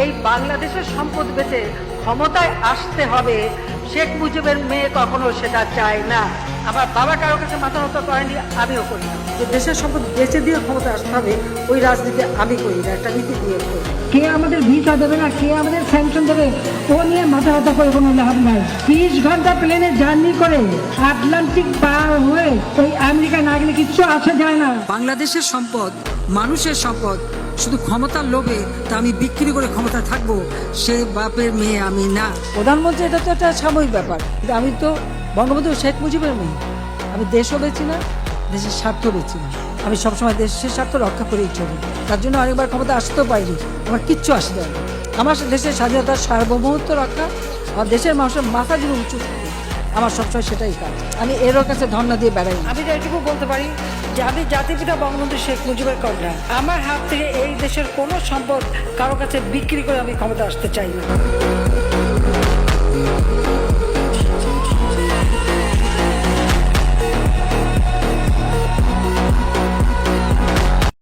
এই বাংলাদেশের সম্পদ বেচে ক্ষমতায় আসতে হবে, শেখ মুজিবের মেয়ে কখনো সেটা চায় না। আমার বাবা কারো কাছে মাথা নত করেনি, আমিও করি না। যে দেশের সম্পদ বেচে দিয়ে ক্ষমতা আসতে হবে, ওই রাজনীতি আমি করি না, একটা নীতি দিয়ে করি। কে আমাদের ভিসা দেবে না, কে আমাদের স্যাংশন দেবে, ও নিয়ে মাথা ব্যথা করে কোনো লাভ নাই। 30 ঘন্টা প্লেনে জার্নি করে আটলান্টিক পার হয়ে ওই আমেরিকা না গেলে কিচ্ছু আসা যায় না। বাংলাদেশের সম্পদ, মানুষের সম্পদ, শুধু ক্ষমতার লোভে তা আমি বিক্রি করে ক্ষমতা থাকবো, সে বাপের মেয়ে আমি না। প্রধানমন্ত্রী এটা তো একটা সাময়িক ব্যাপার, কিন্তু আমি তো বঙ্গবন্ধু শেখ মুজিবের মেয়ে। আমি দেশও বেছি না, দেশের স্বার্থ বেছি না। আমি সবসময় দেশের স্বার্থ রক্ষা করেই চলি। তার জন্য অনেকবার ক্ষমতা আসতেও পারিনি, আমার কিচ্ছু আসে যায় না। আমার দেশের স্বাধীনতার সার্বভৌমত্ব রক্ষা, আমার দেশের মানুষের মাথা দিয়ে উঁচু থাকে, আমার সবসময় সেটাই কাজ। আমি এরও কাছে ধর্ণা দিয়ে বেড়াই। আমি এটুকু বলতে পারি যে আমি জাতিপিতা বঙ্গবন্ধু শেখ মুজিবের কন্যা। আমার হাত থেকে এই দেশের কোনো সম্পদ কারো কাছে বিক্রি করে আমি ক্ষমতা আসতে চাই না।